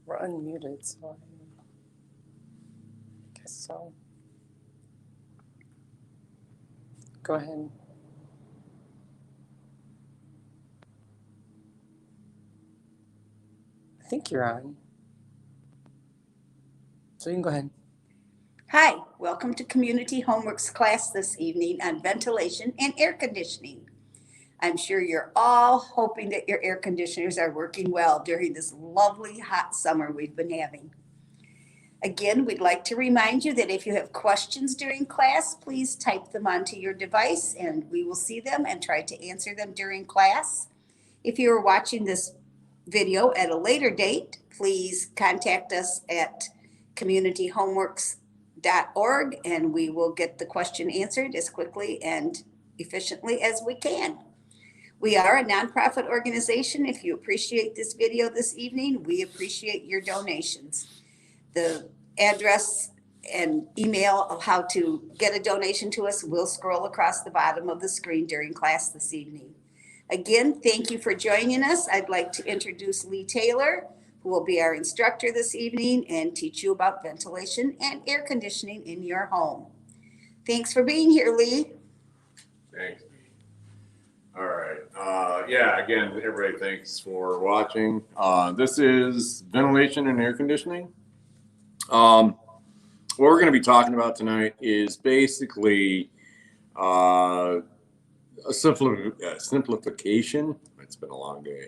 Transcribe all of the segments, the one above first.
We're unmuted, so I guess so. Go ahead. I think you're on. So you can go ahead. Hi, welcome to Community Homeworks class this evening on ventilation and air conditioning. I'm sure you're all hoping that your air conditioners are working well during this lovely hot summer we've been having. Again, we'd like to remind you that if you have questions during class, please type them onto your device and we will see them and try to answer them during class. If you are watching this video at a later date, please contact us at communityhomeworks.org and we will get the question answered as quickly and efficiently as we can. We are a nonprofit organization. If you appreciate this video this evening, we appreciate your donations. The address and email of how to get a donation to us will scroll across the bottom of the screen during class this evening. Again, thank you for joining us. I'd like to introduce Lee Taylor, who will be our instructor this evening and teach you about ventilation and air conditioning in your home. Thanks for being here, Lee. Thanks. All right. Again, everybody, thanks for watching. This is ventilation and air conditioning. What we're going to be talking about tonight is basically a simplification, it's been a long day,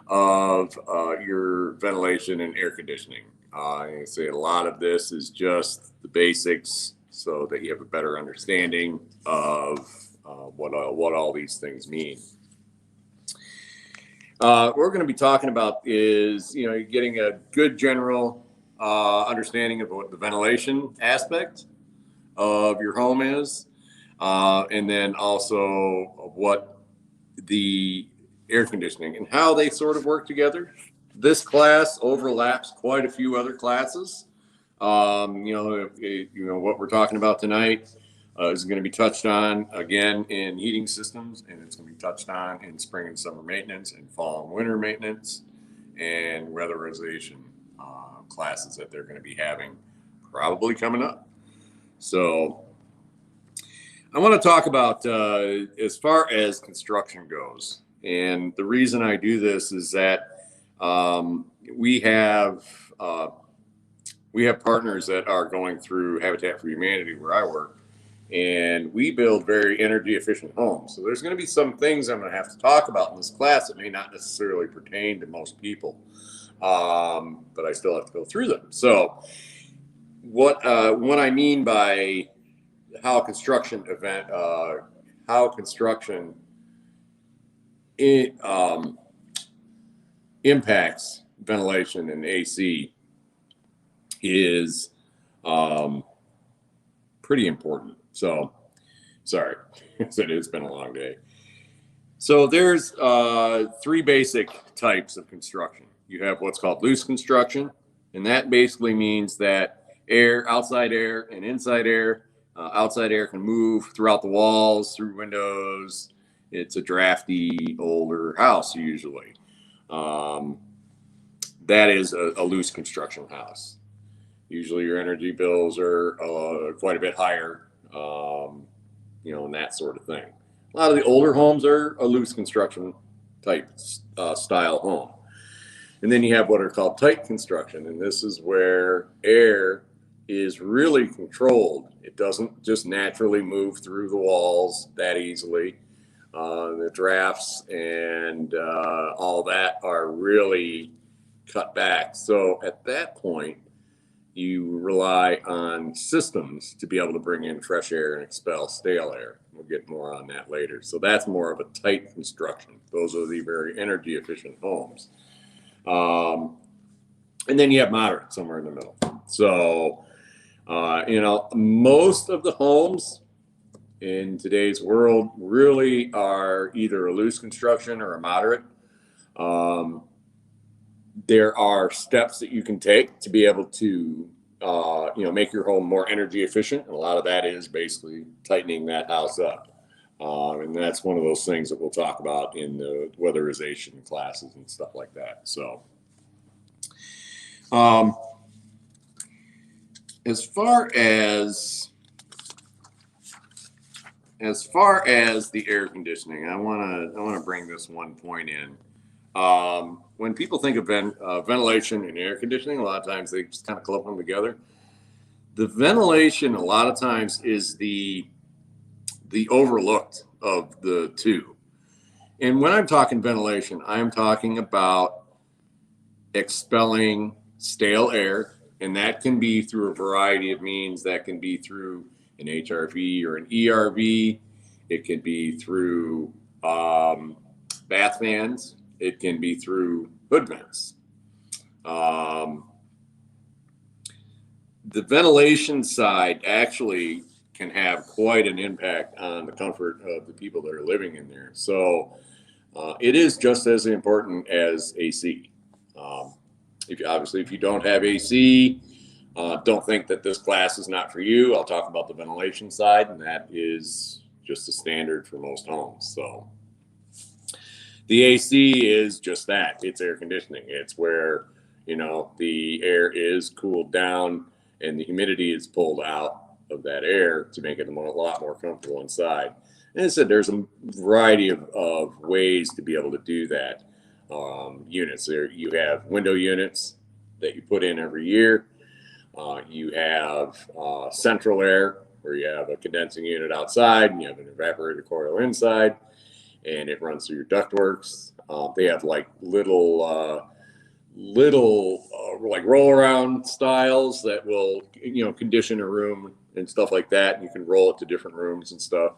of your ventilation and air conditioning. I say a lot of this is just the basics so that you have a better understanding of what all these things mean. What we're going to be talking about is, you're getting a good general understanding of what the ventilation aspect of your home is, and then also of what the air conditioning and how they sort of work together. This class overlaps quite a few other classes. What we're talking about tonight is going to be touched on again in heating systems, and it's going to be touched on in spring and summer maintenance and fall and winter maintenance and weatherization classes that they're going to be having probably coming up. So I want to talk about as far as construction goes. And the reason I do this is that we have partners that are going through Habitat for Humanity where I work, and we build very energy efficient homes. So there's going to be some things I'm going to have to talk about in this class that may not necessarily pertain to most people, but I still have to go through them. So what I mean by how construction impacts ventilation and AC is pretty important. So, sorry, it's been a long day. So there's three basic types of construction. You have what's called loose construction, and that basically means that outside air and inside air. Outside air can move throughout the walls, through windows. It's a drafty, older house usually. That is a loose construction house. Usually your energy bills are quite a bit higher, and that sort of thing. A lot of the older homes are a loose construction type style home. And then you have what are called tight construction, and this is where air is really controlled. It doesn't just naturally move through the walls that easily. The drafts and all that are really cut back. So at that point, you rely on systems to be able to bring in fresh air and expel stale air. We'll get more on that later. So that's more of a tight construction. Those are the very energy efficient homes. And then you have moderate somewhere in the middle. So, most of the homes in today's world really are either a loose construction or a moderate. There are steps that you can take to be able to, make your home more energy efficient. And a lot of that is basically tightening that house up. And that's one of those things that we'll talk about in the weatherization classes and stuff like that. So Um, as far as the air conditioning, I wanna bring this one point in. When people think of ventilation and air conditioning, a lot of times they just kind of clump them together. The ventilation, a lot of times, is the overlooked of the two. And when I'm talking ventilation, I'm talking about expelling stale air, and that can be through a variety of means. That can be through an HRV or an ERV. It can be through bath fans. It can be through hood vents. The ventilation side actually can have quite an impact on the comfort of the people that are living in there. So it is just as important as AC. If you don't have AC, don't think that this class is not for you. I'll talk about the ventilation side, and that is just a standard for most homes. So the AC is just that. It's air conditioning. It's where, the air is cooled down and the humidity is pulled out of that air to make it a lot more comfortable inside. And as I said, there's a variety of ways to be able to do that. Units there, you have window units that you put in every year. You have central air, where you have a condensing unit outside and you have an evaporator coil inside, and it runs through your ductworks. They have like little like roll around styles that will condition a room and stuff like that, and you can roll it to different rooms and stuff.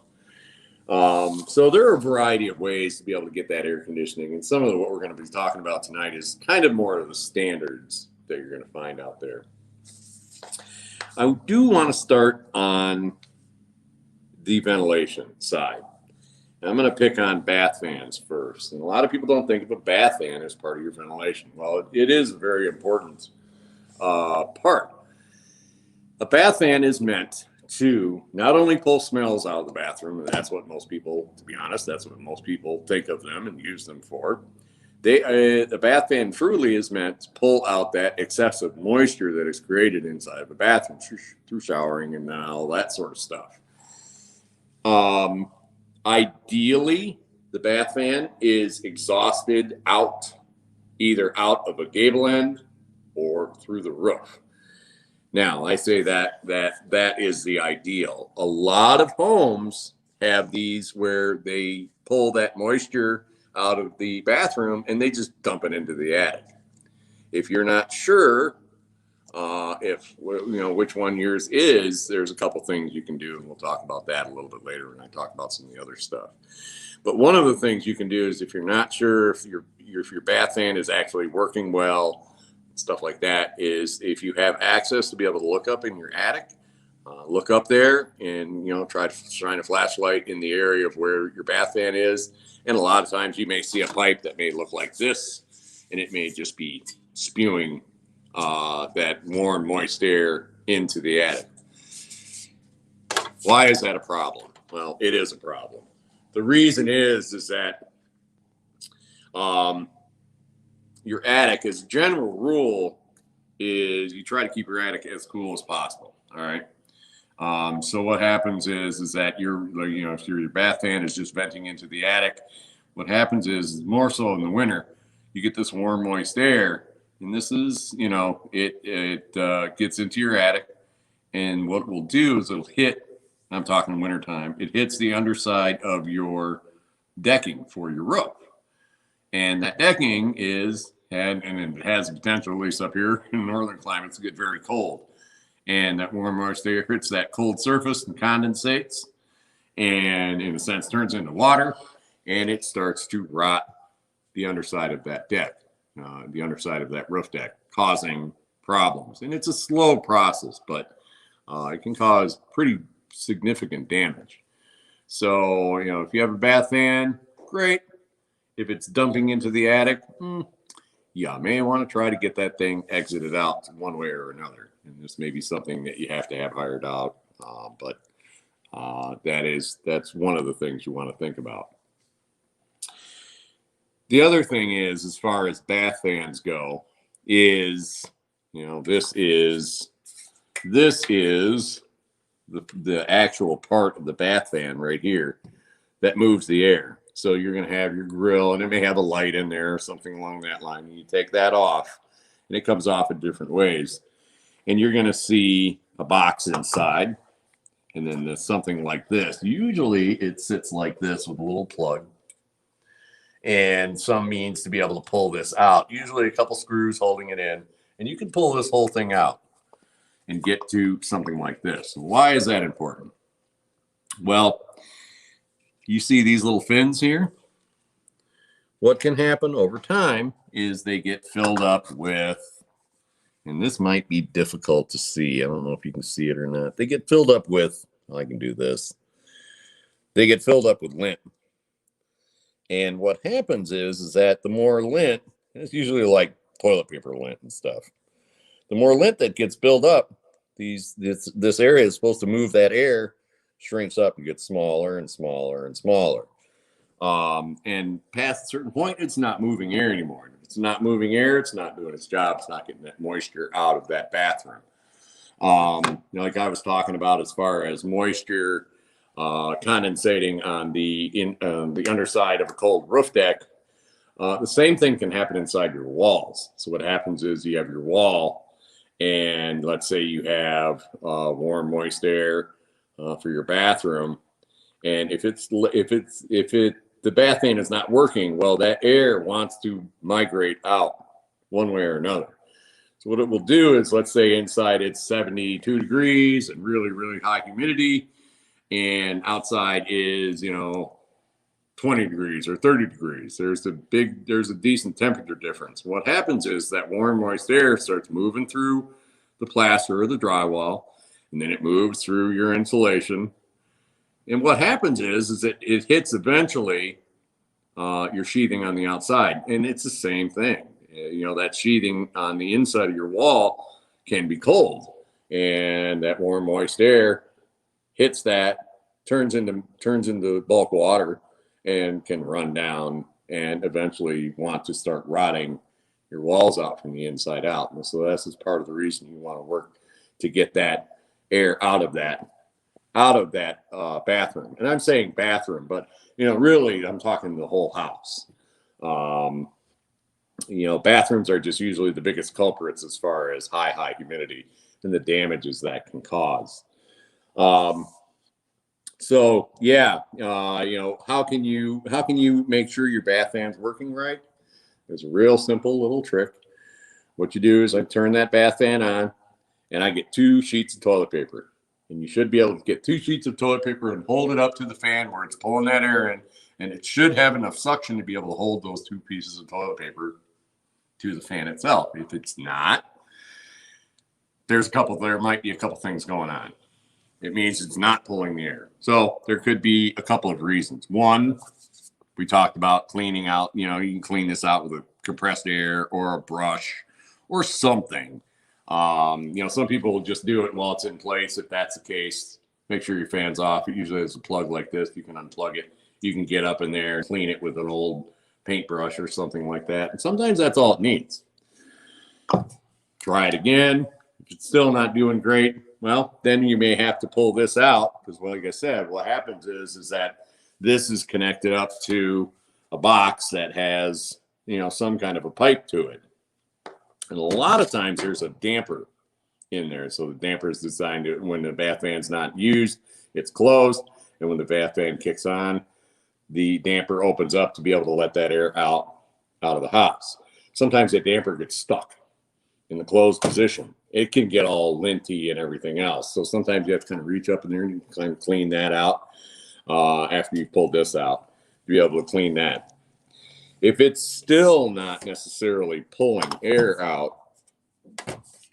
So there are a variety of ways to be able to get that air conditioning, and some of what we're going to be talking about tonight is kind of more of the standards that you're going to find out there. I do want to start on the ventilation side. I'm going to pick on bath fans first. And a lot of people don't think of a bath fan as part of your ventilation. Well, it is a very important part. A bath fan is meant to not only pull smells out of the bathroom, and that's what most people, to be honest, that's what most people think of them and use them for. The bath fan truly is meant to pull out that excessive moisture that is created inside of a bathroom through showering and all that sort of stuff. Ideally, the bath fan is exhausted out, either out of a gable end or through the roof. Now, I say that is the ideal. A lot of homes have these where they pull that moisture out of the bathroom and they just dump it into the attic. If you're not sure which one yours is, there's a couple things you can do, and we'll talk about that a little bit later when I talk about some of the other stuff. But one of the things you can do is, if you're not sure if your bath fan is actually working well, stuff like that, is if you have access to be able to look up in your attic, look up there and try to shine a flashlight in the area of where your bath fan is. And a lot of times you may see a pipe that may look like this, and it may just be spewing that warm, moist air into the attic. Why is that a problem? Well, it is a problem. The reason is that your attic, as a general rule, is you try to keep your attic as cool as possible. All right. So what happens is that if your bath fan is just venting into the attic, what happens is, more so in the winter, you get this warm, moist air. And this is, it gets into your attic, and what it will do is it'll hit, I'm talking wintertime, it hits the underside of your decking for your roof. And that decking and it has potential, at least up here in northern climates, to get very cold. And that warm, moist air hits that cold surface and condensates, and in a sense turns into water, and it starts to rot the underside of that deck. The underside of that roof deck, causing problems. And it's a slow process, but it can cause pretty significant damage. So, if you have a bath fan, great. If it's dumping into the attic, you may want to try to get that thing exited out one way or another. And this may be something that you have to have hired out, but that's one of the things you want to think about. The other thing is, as far as bath fans go, is You know, this is the actual part of the bath fan right here that moves the air. So you're going to have your grill, and it may have a light in there or something along that line. And you take that off, and it comes off in different ways. And you're going to see a box inside, and then there's something like this. Usually it sits like this with a little plug and some means to be able to pull this out. Usually a couple screws holding it in, and you can pull this whole thing out and get to something like this. Why is that important? Well, you see these little fins here? What can happen over time is they get filled up with, and this might be difficult to see. I don't know if you can see it or not. They get filled up with, I can do this. They get filled up with lint. And what happens is that the more lint, and it's usually like toilet paper lint and stuff, the more lint that gets built up, this area is supposed to move that air, shrinks up and gets smaller and smaller and smaller. And past a certain point, it's not moving air anymore. If it's not moving air, it's not doing its job. It's not getting that moisture out of that bathroom. Like I was talking about as far as moisture condensating on the underside of a cold roof deck, the same thing can happen inside your walls. So what happens is you have your wall, and let's say you have warm, moist air for your bathroom, and if the bath fan is not working, well, that air wants to migrate out one way or another. So what it will do is, let's say inside it's 72 degrees and really, really high humidity, and outside is, 20 degrees or 30 degrees. There's a decent temperature difference. What happens is that warm, moist air starts moving through the plaster or the drywall, and then it moves through your insulation. And what happens is that it hits eventually your sheathing on the outside, and it's the same thing. That sheathing on the inside of your wall can be cold, and that warm, moist air hits that, turns into bulk water, and can run down and eventually want to start rotting your walls out from the inside out. And so this is part of the reason you want to work to get that air out of that bathroom. And I'm saying bathroom, but really I'm talking the whole house. Bathrooms are just usually the biggest culprits as far as high humidity and the damages that can cause. So yeah, how can you make sure your bath fan's working right? There's a real simple little trick. What you do is I turn that bath fan on, and I get 2 sheets of toilet paper. And you should be able to get 2 sheets of toilet paper and hold it up to the fan where it's pulling that air in, and it should have enough suction to be able to hold those 2 pieces of toilet paper to the fan itself. If it's not, there might be a couple things going on. It means it's not pulling the air. So there could be a couple of reasons. One, we talked about cleaning out, you can clean this out with a compressed air or a brush or something. Some people will just do it while it's in place. If that's the case, make sure your fan's off. It usually has a plug like this. You can unplug it. You can get up in there and clean it with an old paintbrush or something like that. And sometimes that's all it needs. Try it again. If it's still not doing great, well, then you may have to pull this out, because like I said, what happens is that this is connected up to a box that has, some kind of a pipe to it. And a lot of times there's a damper in there. So the damper is designed to, when the bath fan's not used, it's closed. And when the bath fan kicks on, the damper opens up to be able to let that air out of the house. Sometimes that damper gets stuck in the closed position. It can get all linty and everything else. So sometimes you have to kind of reach up in there and kind of clean that out after you've pulled this out to be able to clean that. If it's still not necessarily pulling air out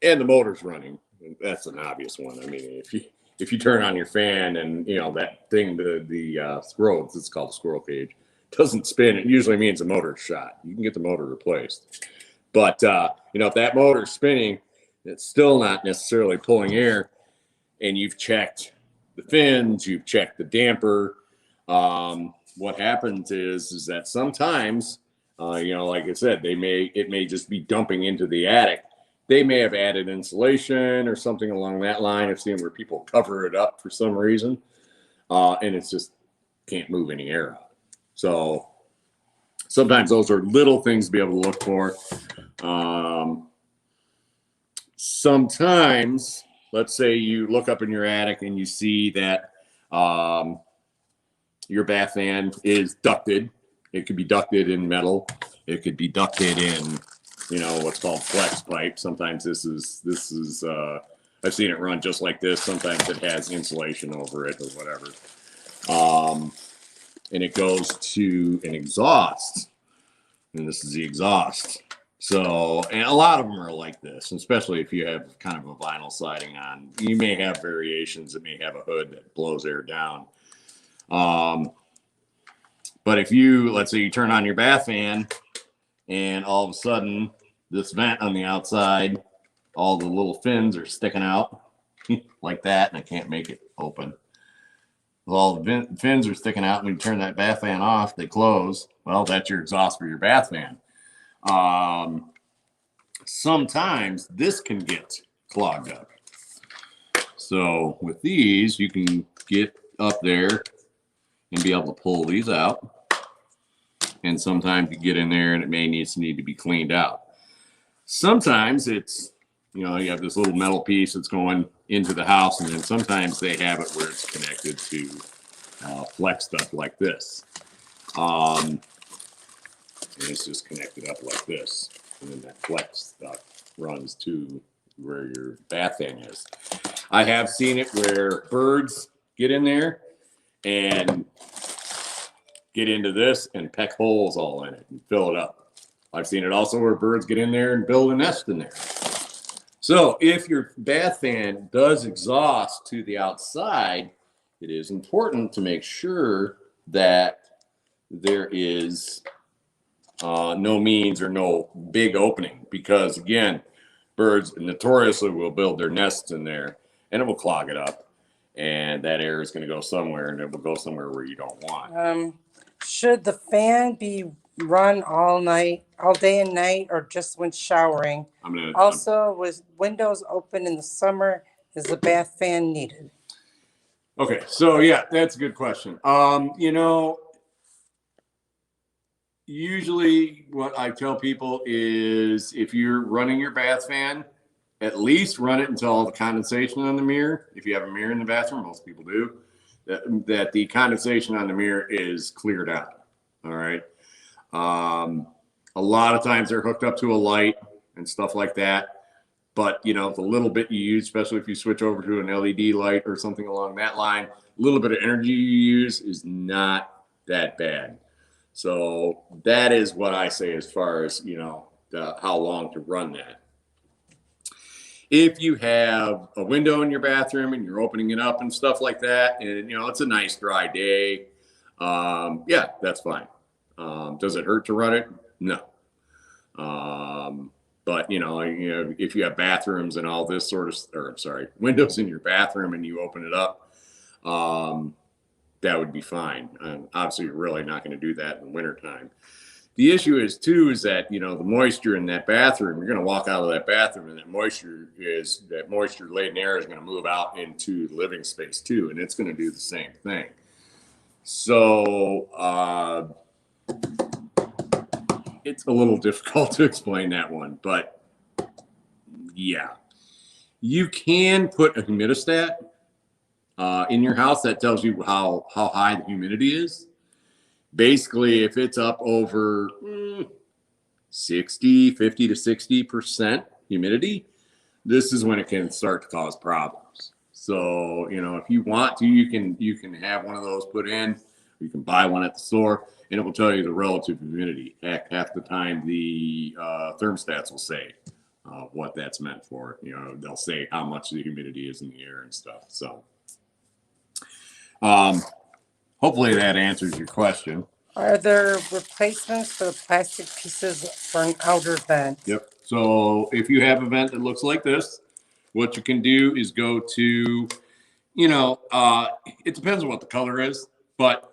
and the motor's running, that's an obvious one. I mean, if you turn on your fan and that thing, the squirrel, it's called a squirrel cage, doesn't spin, it usually means the motor's shot. You can get the motor replaced. But if that motor's spinning, it's still not necessarily pulling air, and you've checked the fins, you've checked the damper. What happens is that sometimes, like I said, it may just be dumping into the attic, they may have added insulation or something along that line. I've seen where people cover it up for some reason, and it's just can't move any air out. So sometimes those are little things to be able to look for. Sometimes, let's say you look up in your attic and you see that your bath fan is ducted. It could be ducted in metal. It could be ducted in, what's called flex pipe. Sometimes this is I've seen it run just like this. Sometimes it has insulation over it or whatever. And it goes to an exhaust, and this is the exhaust. So, and a lot of them are like this, especially if you have kind of a vinyl siding on. You may have variations that may have a hood that blows air down. But if let's say you turn on your bath fan and all of a sudden this vent on the outside, all the little fins are sticking out like that, and I can't make it open. All the fins are sticking out. When you turn that bath fan off, they close. Well, that's your exhaust for your bath fan. Sometimes this can get clogged up. So with these, you can get up there and be able to pull these out. And sometimes you get in there and it may need to be cleaned out. Sometimes it's, you have this little metal piece that's going into the house, and then sometimes they have it where it's connected to flex stuff like this. And it's just connected up like this. And then that flex stuff runs to where your bath fan is. I have seen it where birds get in there and get into this and peck holes all in it and fill it up. I've seen it also where birds get in there and build a nest in there. So if your bath fan does exhaust to the outside, it is important to make sure that there is no means or no big opening, because again, birds notoriously will build their nests in there and it will clog it up, and that air is going to go somewhere, and it will go somewhere where you don't want. Should the fan be run all day and night, or just when showering? With windows open in the summer, is the bath fan needed? Okay, so yeah, that's a good question. Usually what I tell people is if you're running your bath fan, at least run it until all the condensation on the mirror, if you have a mirror in the bathroom, most people do, that the condensation on the mirror is cleared out. All right. A lot of times they're hooked up to a light and stuff like that. But, the little bit you use, especially if you switch over to an LED light or something along that line, a little bit of energy you use is not that bad. So that is what I say as far as, how long to run that. If you have a window in your bathroom and you're opening it up and stuff like that, and, it's a nice dry day, yeah, that's fine. Does it hurt to run it? No. But, if you have bathrooms and all this windows in your bathroom and you open it up, that would be fine. Obviously, you're really not going to do that in the wintertime. The issue is that, the moisture in that bathroom, you're going to walk out of that bathroom and that moisture laden air is going to move out into the living space too. And it's going to do the same thing. So, it's a little difficult to explain that one, but yeah, you can put a humidistat in your house that tells you how high the humidity is. Basically, if it's up over 50 to 60% humidity, this is when it can start to cause problems. So, if you want to, you can have one of those put in. You can buy one at the store, and it will tell you the relative humidity. Heck, half the time the thermostats will say what that's meant for. They'll say how much the humidity is in the air and stuff. So, hopefully that answers your question. Are there replacements for the plastic pieces for an outer vent? Yep. So if you have a vent that looks like this, what you can do is go to, it depends on what the color is, but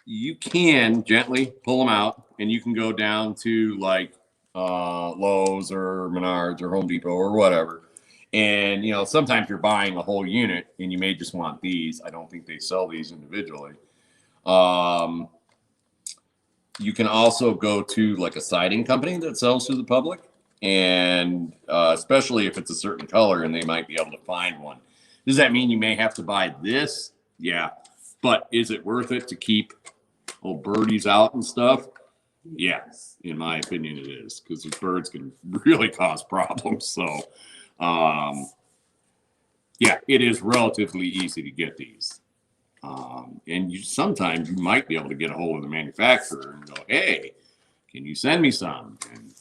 you can gently pull them out, and you can go down to like Lowe's or Menards or Home Depot or whatever. And, you know, sometimes you're buying a whole unit and you may just want these. I don't think they sell these individually. You can also go to like a siding company that sells to the public, and especially if it's a certain color and they might be able to find one. Does that mean you may have to buy this? Yeah. But is it worth it to keep little birdies out and stuff? Yes, in my opinion, it is, because the birds can really cause problems. So, yeah, it is relatively easy to get these. And sometimes you might be able to get a hold of the manufacturer and go, hey, can you send me some? And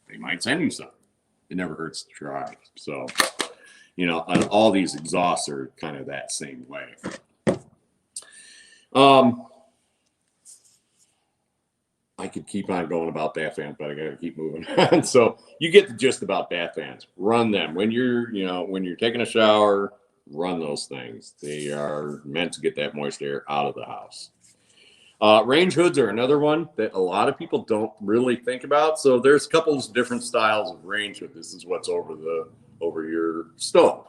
they might send you some. It never hurts to try. So, you know, all these exhausts are kind of that same way. I could keep on going about bath fans, but I got to keep moving on. So you get the gist about bath fans. Run them when you're taking a shower. Run those things. They are meant to get that moist air out of the house. Range hoods are another one that a lot of people don't really think about. So there's a couple of different styles of range hood. This is what's over your stove.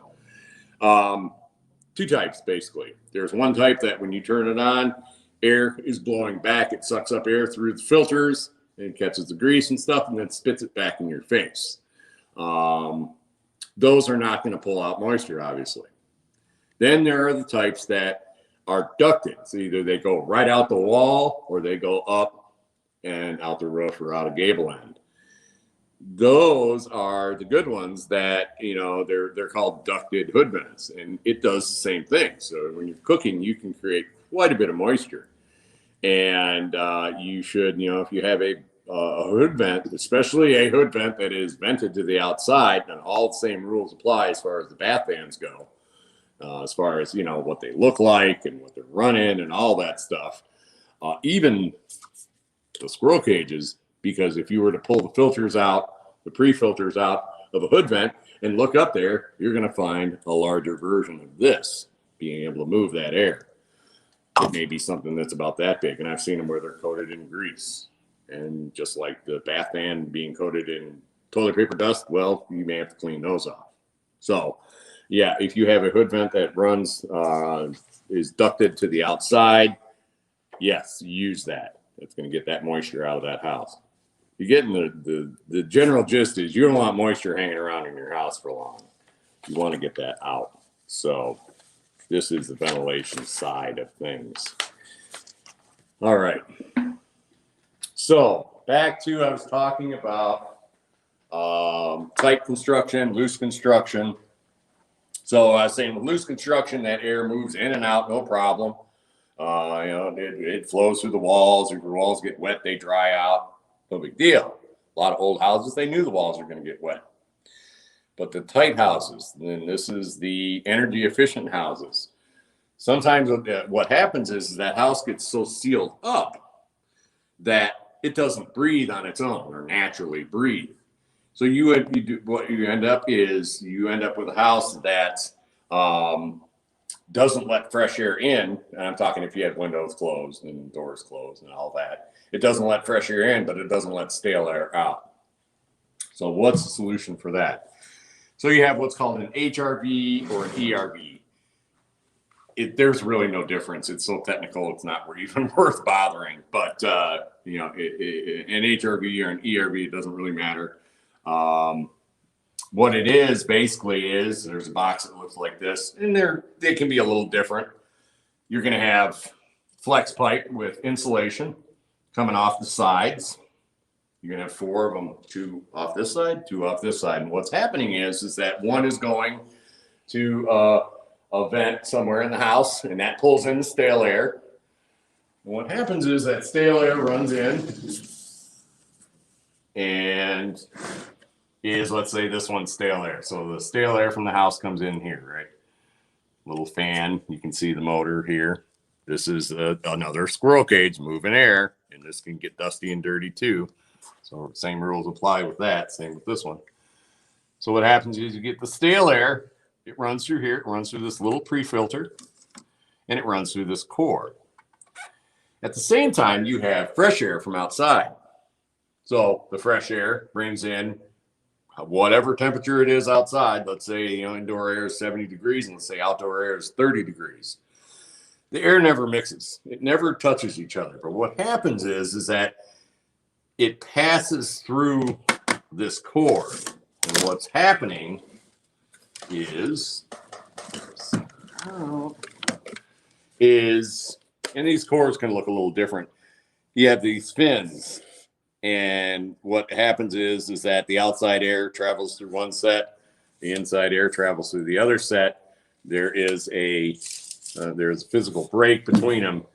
Two types basically. There's one type that when you turn it on, air is blowing back. It sucks up air through the filters and catches the grease and stuff, and then spits it back in your face. Those are not going to pull out moisture, obviously. Then there are the types that are ducted. So either they go right out the wall or they go up and out the roof or out a gable end. Those are the good ones that, you know, they're called ducted hood vents, and it does the same thing. So when you're cooking, you can create quite a bit of moisture. And you should, you know, if you have a hood vent, especially a hood vent that is vented to the outside, and all the same rules apply as far as the bath fans go. As far as, you know, what they look like and what they're running and all that stuff. Even the squirrel cages, because if you were to pull the filters out, the pre-filters out of a hood vent and look up there, you're going to find a larger version of this, being able to move that air. It may be something that's about that big, and I've seen them where they're coated in grease. And just like the bath fan being coated in toilet paper dust, well, you may have to clean those off. So, yeah, if you have a hood vent that runs, is ducted to the outside, yes, use that. It's going to get that moisture out of that house. You're getting the general gist is you don't want moisture hanging around in your house for long. You want to get that out. So this is the ventilation side of things. All right. So back to, I was talking about tight construction, loose construction. So I was saying with loose construction, that air moves in and out, no problem. You know, it flows through the walls. If your walls get wet, they dry out. No big deal. A lot of old houses, they knew the walls were going to get wet. But the tight houses, then this is the energy efficient houses. Sometimes what happens is that house gets so sealed up that it doesn't breathe on its own or naturally breathe. So what you end up with a house that doesn't let fresh air in. And I'm talking if you have windows closed and doors closed and all that. It doesn't let fresh air in, but it doesn't let stale air out. So what's the solution for that? So you have what's called an HRV or an ERV. There's really no difference. It's so technical, it's not even worth bothering. But, you know, an HRV or an ERV, it doesn't really matter. What it is basically is there's a box that looks like this, and they can be a little different. You're going to have flex pipe with insulation coming off the sides. You're going to have 4 of them, 2 off this side, 2 off this side. And what's happening is that one is going to a vent somewhere in the house, and that pulls in the stale air. And what happens is that stale air runs in and let's say this one's stale air. So the stale air from the house comes in here, right? Little fan, you can see the motor here. This is another squirrel cage moving air, and this can get dusty and dirty too. So same rules apply with that, same with this one. So what happens is you get the stale air, it runs through here, it runs through this little pre-filter, and it runs through this core. At the same time, you have fresh air from outside. So the fresh air brings in whatever temperature it is outside. Let's say, indoor air is 70 degrees and let's say outdoor air is 30 degrees. The air never mixes. It never touches each other. But what happens is that it passes through this core. And what's happening is, and these cores can look a little different. You have these fins. And what happens is that the outside air travels through one set, the inside air travels through the other set. There's a physical break between them,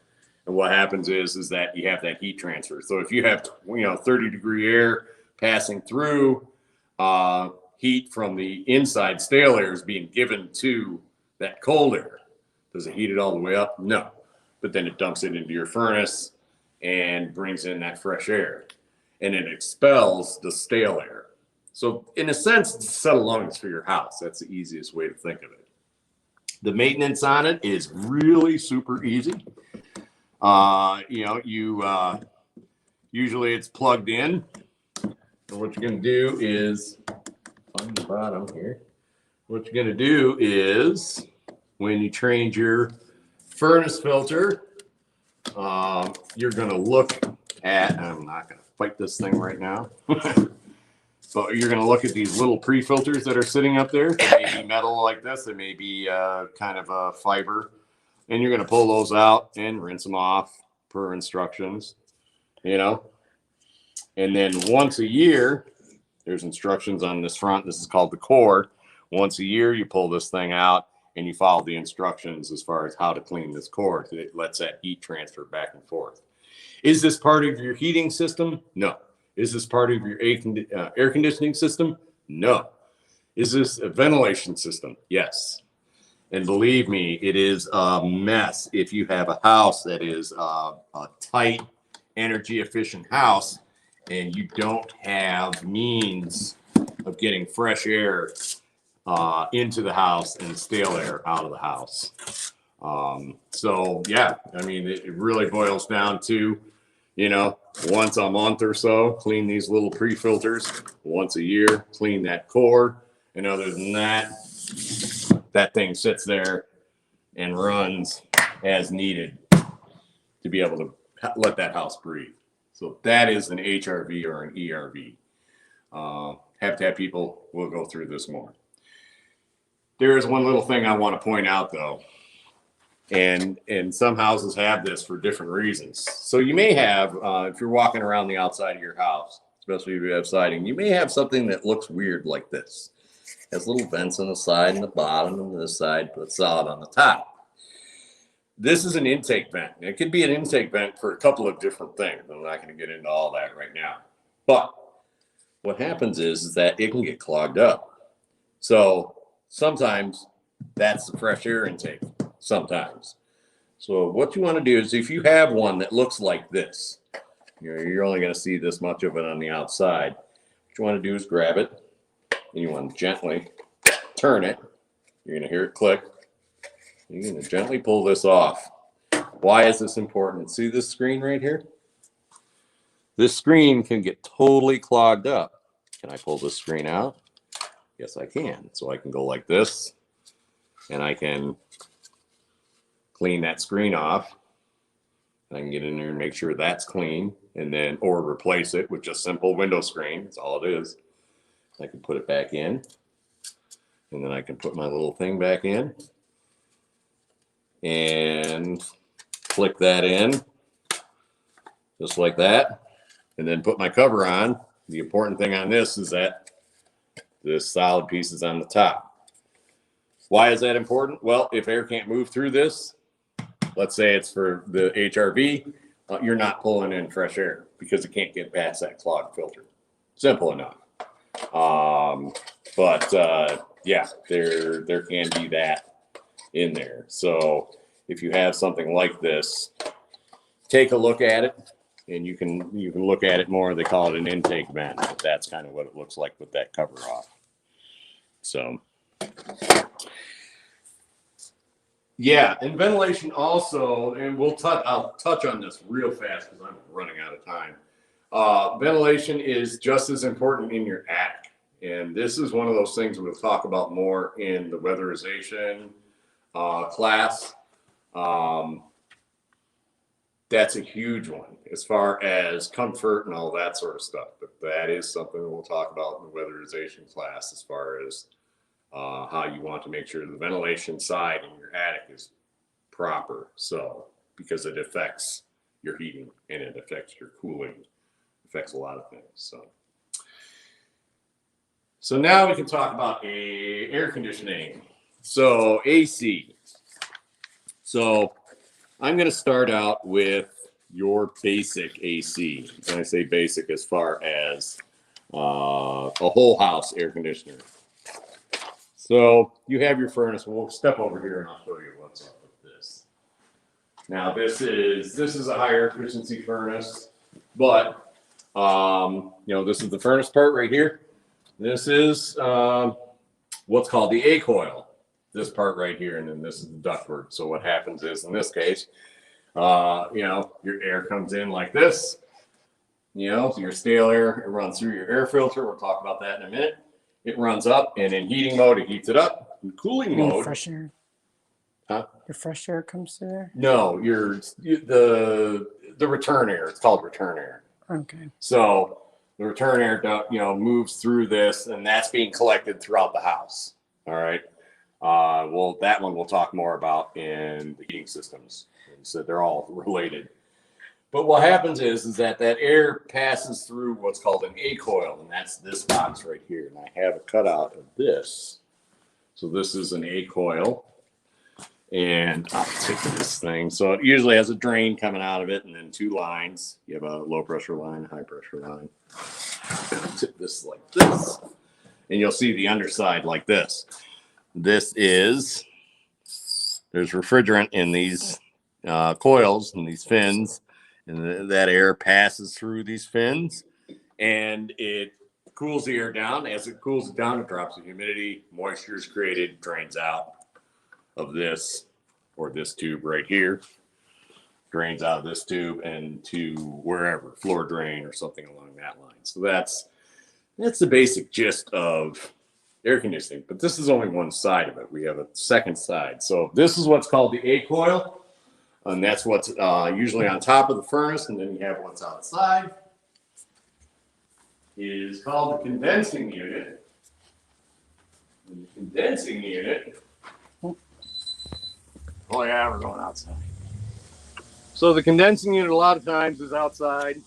and what happens is that you have that heat transfer. So if you have 30-degree air passing through, heat from the inside stale air is being given to that cold air. Does it heat it all the way up? No, but then it dumps it into your furnace and brings in that fresh air. And it expels the stale air. So in a sense, it's settle lungs for your house. That's the easiest way to think of it. The maintenance on it is really super easy. Usually it's plugged in. And what you're going to do is, on the bottom here, what you're going to do is, when you change your furnace filter, you're going to look at, I'm not going to fight this thing right now. So you're going to look at these little pre-filters that are sitting up there. They may be metal like this. They may be kind of a fiber. And you're going to pull those out and rinse them off per instructions, And then once a year, there's instructions on this front. This is called the core. Once a year, you pull this thing out and you follow the instructions as far as how to clean this core. It lets that heat transfer back and forth. Is this part of your heating system? No. Is this part of your air conditioning system? No. Is this a ventilation system? Yes. And believe me, it is a mess if you have a house that is a tight, energy efficient house and you don't have means of getting fresh air into the house and stale air out of the house. So yeah, it really boils down to, once a month or so, clean these little pre-filters. Once a year, clean that core. And other than that, that thing sits there and runs as needed to be able to let that house breathe. So that is an HRV or an ERV. Habitat people will go through this more. There is one little thing I want to point out though. And some houses have this for different reasons. So you may have, if you're walking around the outside of your house, especially if you have siding, you may have something that looks weird like this. It has little vents on the side and the bottom and this side, but solid on the top. This is an intake vent. It could be an intake vent for a couple of different things. I'm not going to get into all that right now. But what happens is that it can get clogged up. So sometimes that's the fresh air intake. Sometimes. So what you want to do is if you have one that looks like this, you're only going to see this much of it on the outside. What you want to do is grab it and you want to gently turn it. You're going to hear it click. You're going to gently pull this off. Why is this important? See this screen right here? This screen can get totally clogged up. Can I pull this screen out? Yes, I can. So I can go like this and I can clean that screen off. I can get in there and make sure that's clean and then, or replace it with just simple window screen. That's all it is. I can put it back in and then I can put my little thing back in and click that in just like that. And then put my cover on. The important thing on this is that this solid piece is on the top. Why is that important? Well, if air can't move through this, let's say it's for the HRV, you're not pulling in fresh air because it can't get past that clogged filter. Simple enough. Yeah, there can be that in there. So if you have something like this, take a look at it, and you can look at it more. They call it an intake vent. But that's kind of what it looks like with that cover off. So. Yeah, and ventilation also, and I'll touch on this real fast because I'm running out of time. Ventilation is just as important in your attic. And this is one of those things we'll talk about more in the weatherization class. That's a huge one as far as comfort and all that sort of stuff. But that is something we'll talk about in the weatherization class as far as how you want to make sure the ventilation side in your attic is proper. So, because it affects your heating and it affects your cooling, affects a lot of things. So now we can talk about air conditioning. So AC. So I'm going to start out with your basic AC. And I say basic as far as a whole house air conditioner. So you have your furnace. We'll step over here and I'll show you what's up with this. Now this is a higher efficiency furnace, but this is the furnace part right here. This is what's called the A coil. This part right here, and then this is the ductwork. So what happens is, in this case, your air comes in like this. So your stale air, it runs through your air filter. We'll talk about that in a minute. It runs up, and in heating mode, it heats it up. In cooling mode, fresh air. Huh? Your fresh air comes through there? No, the return air. It's called return air. Okay. So the return air, moves through this, and that's being collected throughout the house. All right. Well, that one we'll talk more about in the heating systems. So they're all related. But what happens is that air passes through what's called an A coil, and that's this box right here. And I have a cutout of this. So this is an A coil. And I'll take this thing. So it usually has a drain coming out of it and then two lines. You have a low pressure line, high pressure line. Tip this like this. And you'll see the underside like this. There's refrigerant in these coils and these fins. And that air passes through these fins. And it cools the air down. As it cools it down, it drops the humidity. Moisture is created, drains out of this or this tube right here, drains out of this tube and to wherever, floor drain or something along that line. So that's the basic gist of air conditioning, but this is only one side of it. We have a second side. So this is what's called the A coil, and that's what's usually on top of the furnace, and then you have what's outside. It is called the condensing unit. And the condensing unit. Oh yeah, we're going outside. So the condensing unit a lot of times is outside,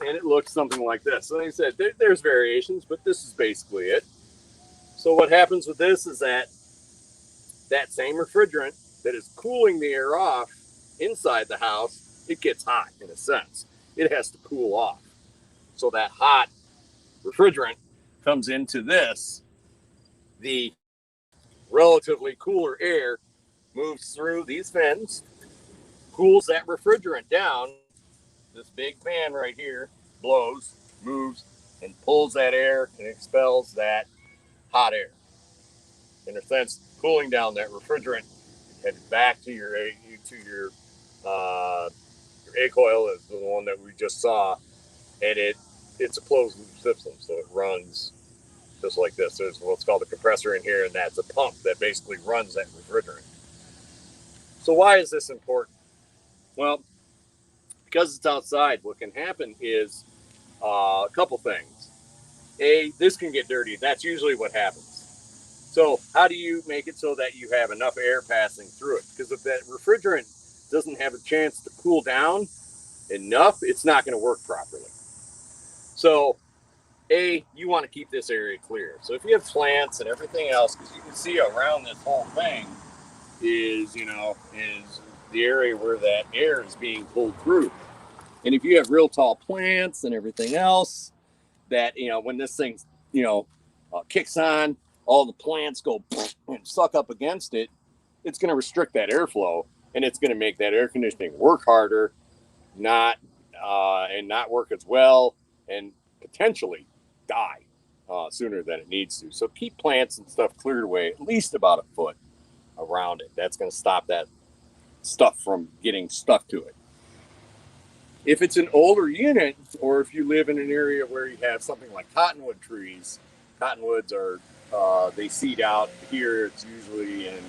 and it looks something like this. So like I said, there's variations, but this is basically it. So what happens with this is that same refrigerant that is cooling the air off inside the house, it gets hot in a sense. It has to cool off. So that hot refrigerant comes into this. The relatively cooler air moves through these fins, cools that refrigerant down. This big fan right here blows, moves, and pulls that air and expels that hot air. In a sense, cooling down that refrigerant, headed back to your A coil is the one that we just saw, and it's a closed loop system, so it runs just like this. There's what's called a compressor in here, and that's a pump that basically runs that refrigerant. So why is this important? Well, because it's outside, what can happen is a couple things. This can get dirty. That's usually what happens. So how do you make it so that you have enough air passing through it? Because if that refrigerant doesn't have a chance to cool down enough, it's not going to work properly. So you want to keep this area clear. So if you have plants and everything else, because you can see around this whole thing is the area where that air is being pulled through. And if you have real tall plants and everything else, that, when this thing, kicks on, all the plants go and suck up against it, it's going to restrict that airflow, and it's going to make that air conditioning work harder, not work as well, and potentially die sooner than it needs to. So keep plants and stuff cleared away at least about a foot around it. That's going to stop that stuff from getting stuck to it. If it's an older unit, or if you live in an area where you have something like cottonwood trees, cottonwoods are, they seed out here. It's usually in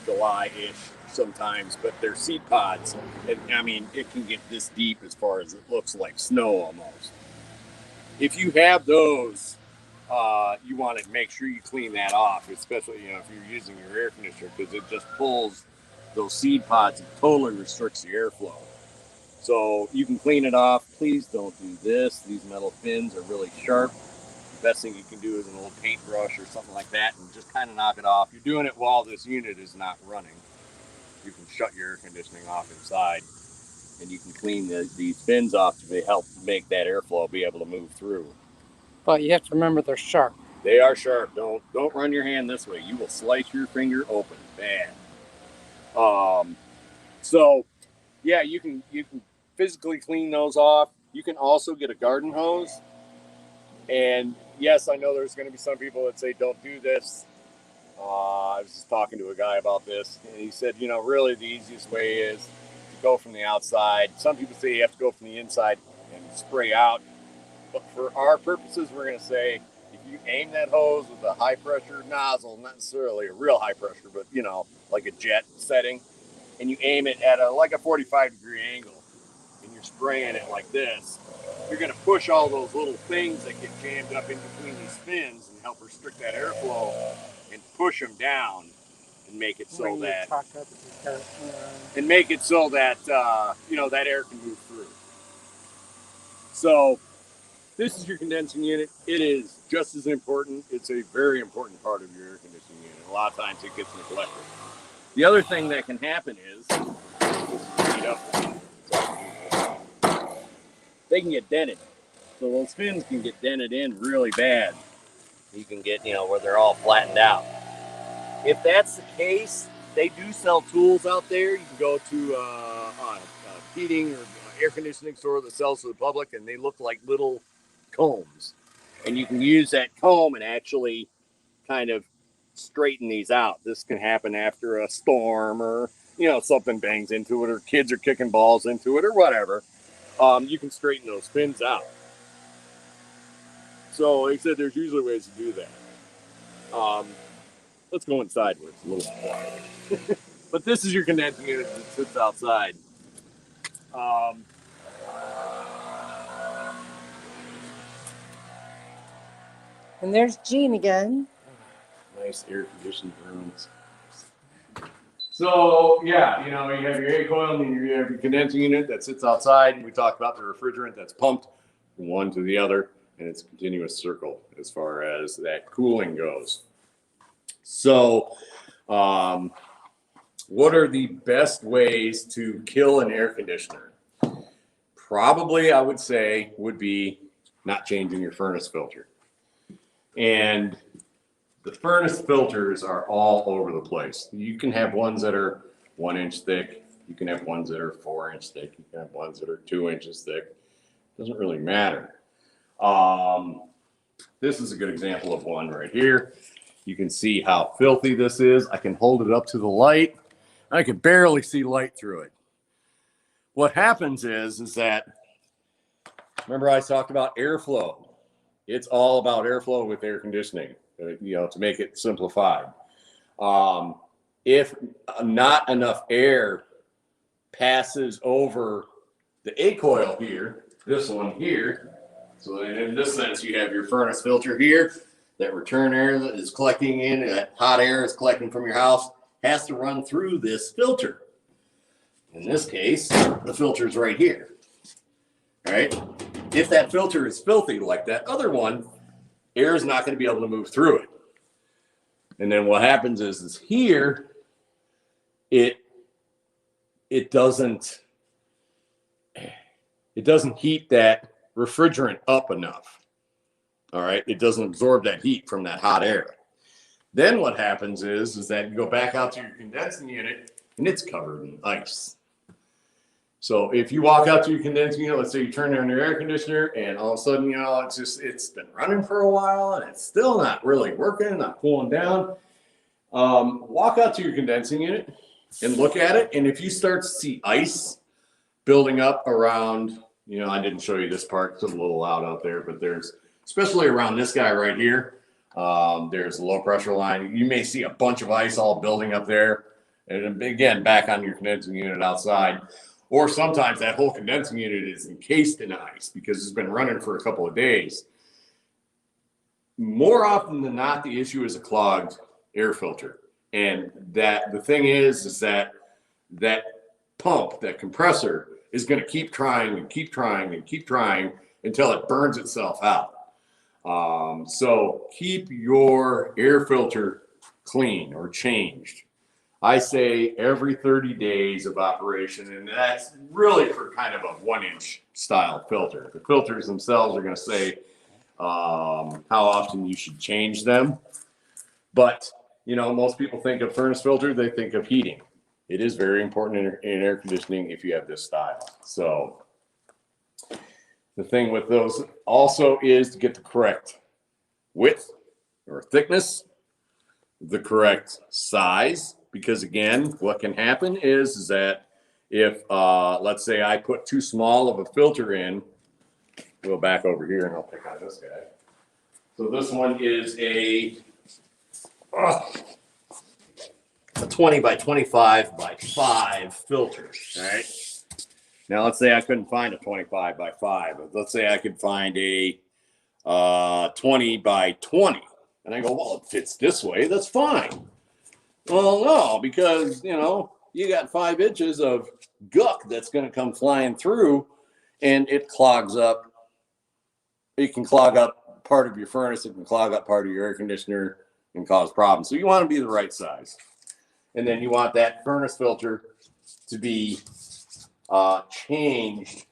July-ish sometimes, but they're seed pods. And I mean, it can get this deep as far as it looks like snow almost. If you have those, you want to make sure you clean that off, especially, you know, if you're using your air conditioner, because it just pulls those seed pods and totally restricts the airflow. So you can clean it off. Please don't do this. These metal fins are really sharp. The best thing you can do is an old paintbrush or something like that and just kind of knock it off. You're doing it while this unit is not running. You can shut your air conditioning off inside, and you can clean these fins off to help make that airflow be able to move through. But you have to remember they're sharp. They are sharp. Don't run your hand this way. You will slice your finger open. Bad. So yeah, you can physically clean those off. You can also get a garden hose. And yes, I know there's going to be some people that say don't do this. I was just talking to a guy about this, and he said, you know, really the easiest way is to go from the outside. Some people say you have to go from the inside and spray out. But for our purposes, we're going to say if you aim that hose with a high pressure nozzle, not necessarily a real high pressure, but, you know, like a jet setting, and you aim it at like a 45-degree angle, and you're spraying it like this, you're going to push all those little things that get jammed up in between these fins and help restrict that airflow and push them down and make it so that you know, that air can move through. So this is your condensing unit. It is just as important. It's a very important part of your air conditioning unit. A lot of times it gets neglected. The other thing that can happen is they can get dented. So those fins can get dented in really bad. You can get, you know, where they're all flattened out. If that's the case, they do sell tools out there. You can go to a heating or air conditioning store that sells to the public, and they look like little combs. And you can use that comb and actually kind of straighten these out. This can happen after a storm, or, you know, something bangs into it, or kids are kicking balls into it, or whatever. You can straighten those fins out. So like I said, there's usually ways to do that. Let's go inside where it's a little quiet. But this is your condensing unit that sits outside. And there's Jean again. Nice air-conditioned rooms. So yeah, you know, you have your air coil and you have your condensing unit that sits outside. We talked about the refrigerant that's pumped from one to the other, and it's a continuous circle as far as that cooling goes. So what are the best ways to kill an air conditioner? Probably, I would say, would be not changing your furnace filter. And the furnace filters are all over the place. You can have ones that are 1 inch thick. You can have ones that are 4 inch thick. You can have ones that are 2 inches thick. It doesn't really matter. This is a good example of one right here. You can see how filthy this is. I can hold it up to the light. I can barely see light through it. What happens is that, remember I talked about airflow. It's all about airflow with air conditioning, you know, to make it simplified. If not enough air passes over the A coil here, this one here, so in this sense, you have your furnace filter here, that return air that is collecting in, that hot air is collecting from your house, has to run through this filter. In this case, the filter is right here. All right. If that filter is filthy like that other one, air is not going to be able to move through it. And then what happens is here, it doesn't heat that refrigerant up enough. All right. It doesn't absorb that heat from that hot air. Then what happens is that you go back out to your condensing unit and it's covered in ice. So if you walk out to your condensing unit, let's say you turn on your air conditioner and all of a sudden, you know, it's been running for a while and it's still not really working, not cooling down. Walk out to your condensing unit and look at it. And if you start to see ice building up around, I didn't show you this part, it's a little loud out there, but there's, especially around this guy right here, there's a low pressure line. You may see a bunch of ice all building up there. And again, back on your condensing unit outside. Or sometimes that whole condensing unit is encased in ice because it's been running for a couple of days. More often than not, the issue is a clogged air filter. And that the thing is that pump, that compressor, is going to keep trying and keep trying and keep trying until it burns itself out. So keep your air filter clean or changed. I say every 30 days of operation, and that's really for kind of a 1-inch style filter. The filters themselves are going to say how often you should change them. But, most people think of furnace filter, they think of heating. It is very important in air conditioning if you have this style. So the thing with those also is to get the correct width or thickness, the correct size, because again, what can happen is that if, let's say I put too small of a filter in, go back over here and I'll pick on this guy. So this one is a 20 by 25 by 5 filter, all right? Now let's say I couldn't find a 25 by 5. Let's say I could find a 20 by 20. And I go, well, it fits this way, that's fine. Well, no, because, you got 5 inches of guck that's going to come flying through and it clogs up. It can clog up part of your furnace. It can clog up part of your air conditioner and cause problems. So you want to be the right size. And then you want that furnace filter to be changed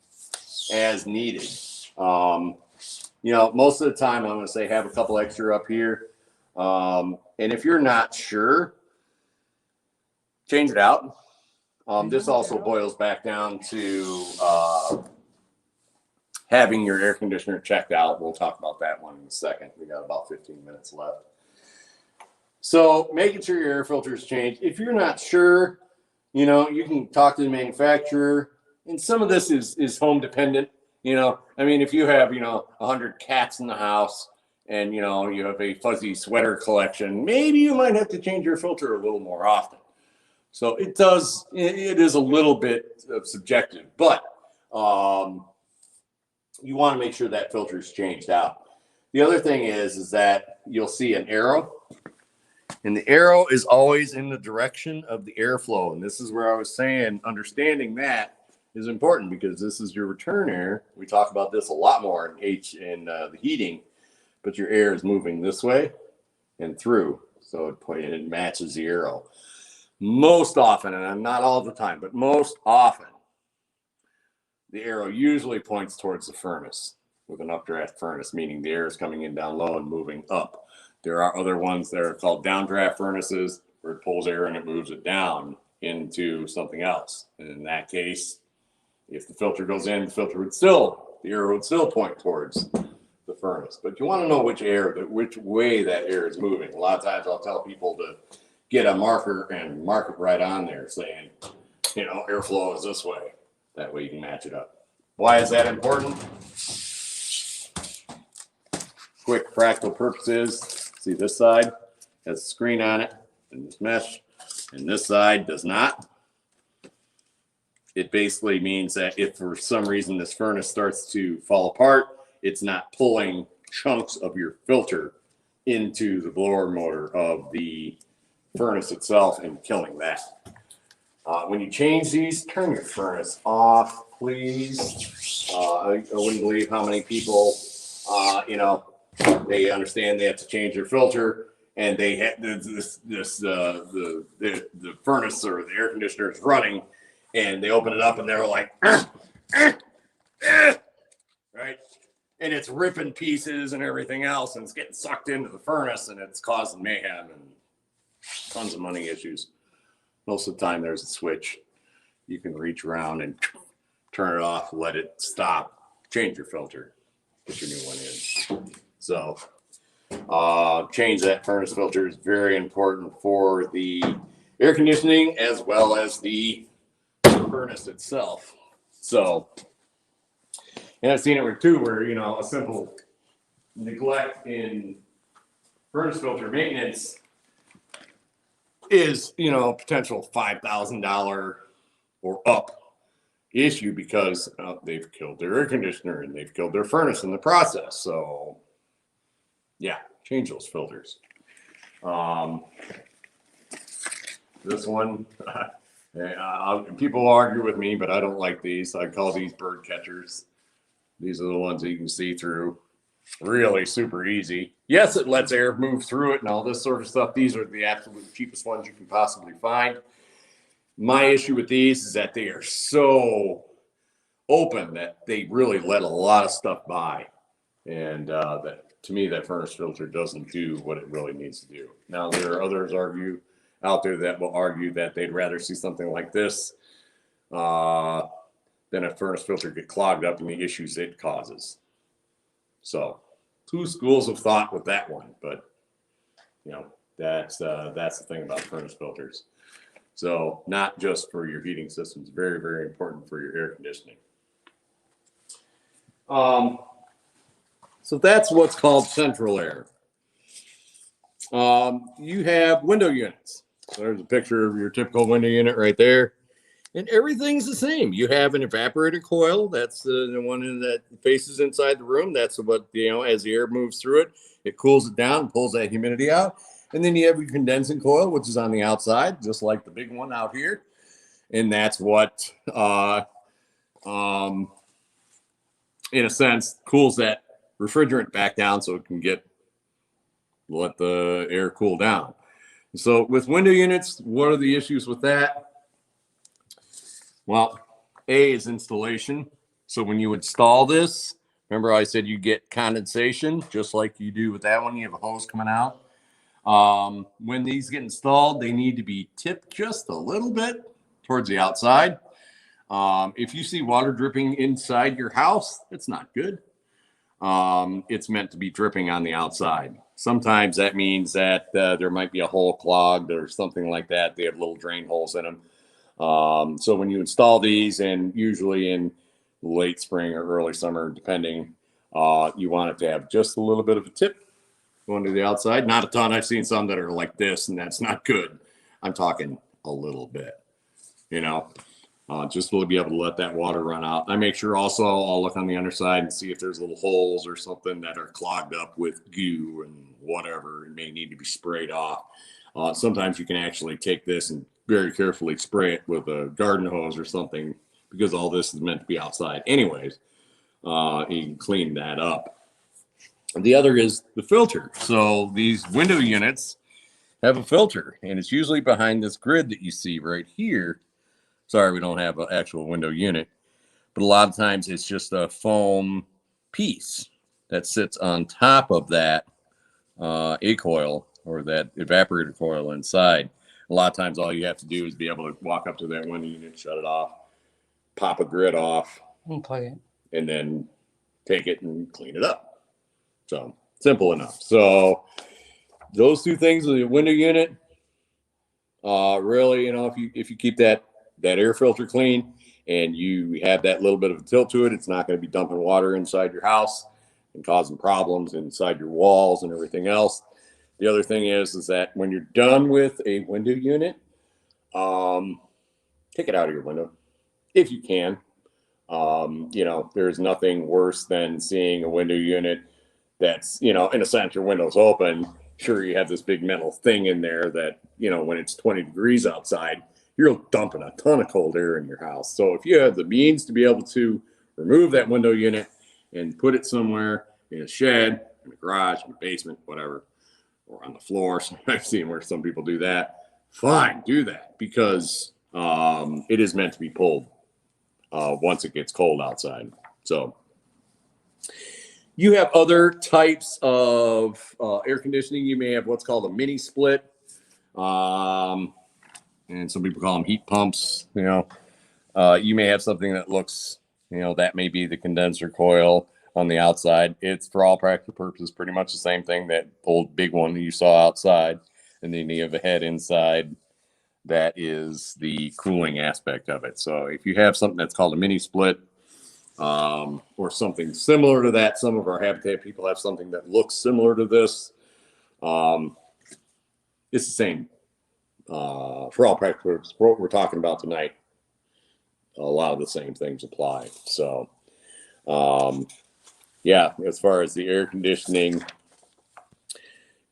as needed. Most of the time I'm going to say have a couple extra up here. And if you're not sure, change it out. This also boils back down to having your air conditioner checked out. We'll talk about that one in a second. We got about 15 minutes left. So making sure your air filter is changed. If you're not sure, you can talk to the manufacturer. And some of this is home dependent. If you have, 100 cats in the house and, you have a fuzzy sweater collection, maybe you might have to change your filter a little more often. So it is a little bit subjective, but you want to make sure that filter is changed out. The other thing is that you'll see an arrow, and the arrow is always in the direction of the airflow. And this is where I was saying understanding that is important because this is your return air. We talk about this a lot more in the heating, but your air is moving this way and through, so it matches the arrow. Most often, and not all the time, but most often, the arrow usually points towards the furnace with an updraft furnace, meaning the air is coming in down low and moving up. There are other ones that are called downdraft furnaces where it pulls air and it moves it down into something else. And in that case, if the filter goes in, the arrow would still point towards the furnace. But you want to know which way that air is moving. A lot of times I'll tell people to get a marker and mark it right on there saying, airflow is this way. That way you can match it up. Why is that important? Quick practical purposes. See, this side has a screen on it and this mesh, and this side does not. It basically means that if for some reason this furnace starts to fall apart, it's not pulling chunks of your filter into the blower motor of the furnace itself and killing that. When you change these, turn your furnace off, please. I wouldn't believe how many people, they understand they have to change their filter, and they have the furnace or the air conditioner is running, and they open it up and they're like, right, and it's ripping pieces and everything else, and it's getting sucked into the furnace, and it's causing mayhem and tons of money issues. Most of the time there's a switch. You can reach around and turn it off, let it stop, change your filter, put your new one in. So change that furnace filter is very important for the air conditioning as well as the furnace itself. So, and I've seen it with too, where, you know, a simple neglect in furnace filter maintenance is, you know, potential $5,000 or up issue because they've killed their air conditioner and they've killed their furnace in the process. So yeah, change those filters. This one, people argue with me, but I don't like these. I call these bird catchers. These are the ones that you can see through. Really super easy. Yes, it lets air move through it and all this sort of stuff. These are the absolute cheapest ones you can possibly find. My issue with these is that they are so open that they really let a lot of stuff by. And that, to me, that furnace filter doesn't do what it really needs to do. Now, there are others out there that will argue that they'd rather see something like this than a furnace filter get clogged up and the issues it causes. So, two schools of thought with that one, but you know, that's the thing about furnace filters. So, not just for your heating systems, very, very important for your air conditioning. So that's what's called central air. You have window units. So there's a picture of your typical window unit right there. And everything's the same. You have an evaporator coil. That's the one that faces inside the room. That's what, you know, as the air moves through it, it cools it down and pulls that humidity out. And then you have your condensing coil, which is on the outside, just like the big one out here. And that's what, in a sense, cools that refrigerant back down so it can let the air cool down. So with window units, what are the issues with that? Well, A is installation. So when you install this, remember I said you get condensation, just like you do with that one. You have a hose coming out. When these get installed, they need to be tipped just a little bit towards the outside. If you see water dripping inside your house, it's not good. It's meant to be dripping on the outside. Sometimes that means that there might be a hole clogged or something like that. They have little drain holes in them. So when you install these, and usually in late spring or early summer, depending, you want it to have just a little bit of a tip going to the outside. Not a ton. I've seen some that are like this, and that's not good. I'm talking a little bit, you know. Just to be able to let that water run out. I make sure also I'll look on the underside and see if there's little holes or something that are clogged up with goo and whatever. It may need to be sprayed off. Sometimes you can actually take this and very carefully spray it with a garden hose or something, because all this is meant to be outside anyways. You can clean that up. The other is the filter. So these window units have a filter, and it's usually behind this grid that you see right here. Sorry, we don't have an actual window unit, but a lot of times it's just a foam piece that sits on top of that A coil or that evaporator coil inside. A lot of times all you have to do is be able to walk up to that window unit, shut it off, pop a grid off, unplug it, and then take it and clean it up. So simple enough. So those two things with the window unit, really, you know, if you keep that air filter clean and you have that little bit of a tilt to it, it's not going to be dumping water inside your house and causing problems inside your walls and everything else. The other thing is that when you're done with a window unit, take it out of your window if you can. You know, there's nothing worse than seeing a window unit that's, you know, in a sense, your window's open. Sure, you have this big metal thing in there that, you know, when it's 20 degrees outside, you're dumping a ton of cold air in your house. So if you have the means to be able to remove that window unit and put it somewhere in a shed, in a garage, in a basement, whatever, or on the floor, I've seen where some people do that, fine, do that, because it is meant to be pulled once it gets cold outside. So you have other types of air conditioning. You may have what's called a mini split. And some people call them heat pumps. You know, you may have something that looks, you know, that may be the condenser coil on the outside. It's, for all practical purposes, pretty much the same thing, that old big one that you saw outside. And then you have a head inside that is the cooling aspect of it. So if you have something that's called a mini split, or something similar to that, some of our habitat people have something that looks similar to this. It's the same for all practical purposes. What we're talking about tonight, a lot of the same things apply. So, yeah, as far as the air conditioning,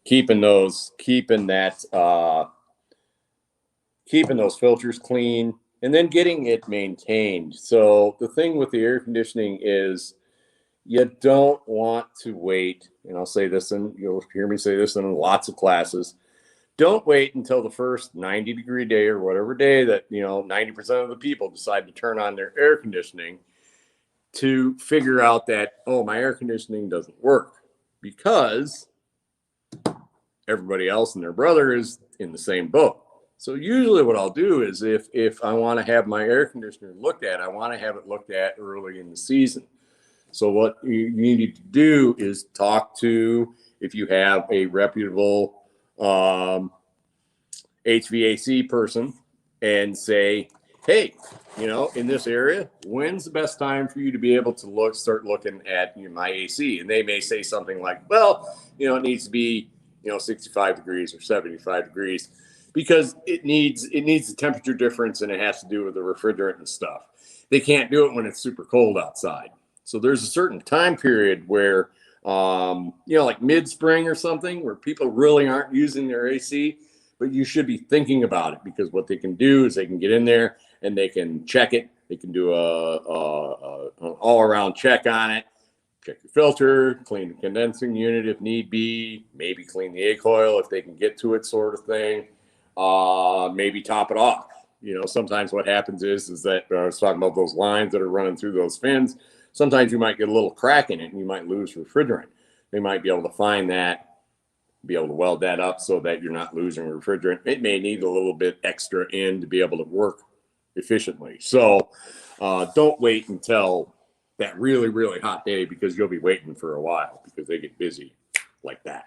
keeping those filters clean, and then getting it maintained. So the thing with the air conditioning is you don't want to wait, and I'll say this, and you'll hear me say this in lots of classes. Don't wait until the first 90-degree day or whatever day that 90% of the people decide to turn on their air conditioning to figure out that, oh, my air conditioning doesn't work, because everybody else and their brother is in the same boat. So usually what I'll do is if I want to have my air conditioner looked at, I want to have it looked at early in the season. So what you need to do is talk to, if you have a reputable HVAC person, and say, hey, in this area, when's the best time for you to be able to start looking at my AC? And they may say something like, well, it needs to be 65 degrees or 75 degrees, because it needs the temperature difference, and it has to do with the refrigerant and stuff. They can't do it when it's super cold outside. So there's a certain time period where, like mid-spring or something, where people really aren't using their AC, but you should be thinking about it, because what they can do is they can get in there and they can check it. They can do an all-around check on it, check your filter, clean the condensing unit if need be, maybe clean the A coil if they can get to it, sort of thing. Maybe top it off. Sometimes what happens is that I was talking about those lines that are running through those fins. Sometimes you might get a little crack in it and you might lose refrigerant. They might be able to find that, be able to weld that up so that you're not losing refrigerant. It may need a little bit extra in to be able to work efficiently. So don't wait until that really, really hot day, because you'll be waiting for a while, because they get busy like that,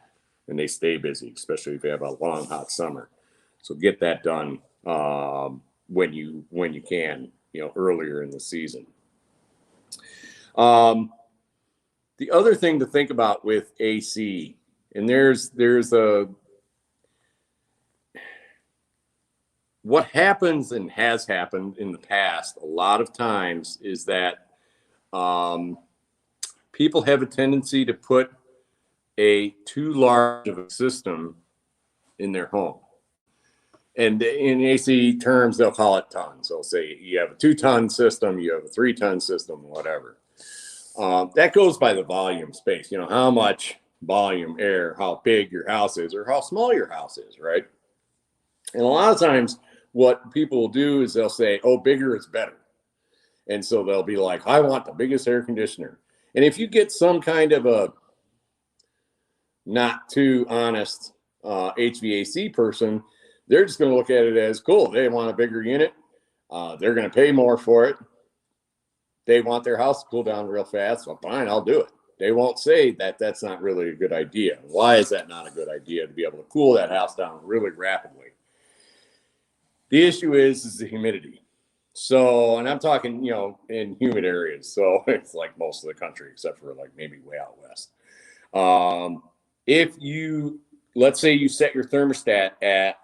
and they stay busy, especially if you have a long, hot summer. So get that done when you can, earlier in the season. The other thing to think about with AC, and what happens and has happened in the past a lot of times is that people have a tendency to put a too large of a system in their home. And in AC terms, they'll call it tons. They'll say you have a 2-ton system, you have a 3-ton system, whatever. That goes by the volume space, how much volume air, how big your house is or how small your house is, right? And a lot of times what people will do is they'll say, oh, bigger is better. And so they'll be like, I want the biggest air conditioner. And if you get some kind of a not too honest HVAC person, they're just going to look at it as cool. They want a bigger unit. They're going to pay more for it. They want their house to cool down real fast. So fine, I'll do it. They won't say that that's not really a good idea. Why is that not a good idea, to be able to cool that house down really rapidly? The issue is the humidity. So, and I'm talking, in humid areas. So it's like most of the country, except for like maybe way out west. If you, let's say you set your thermostat at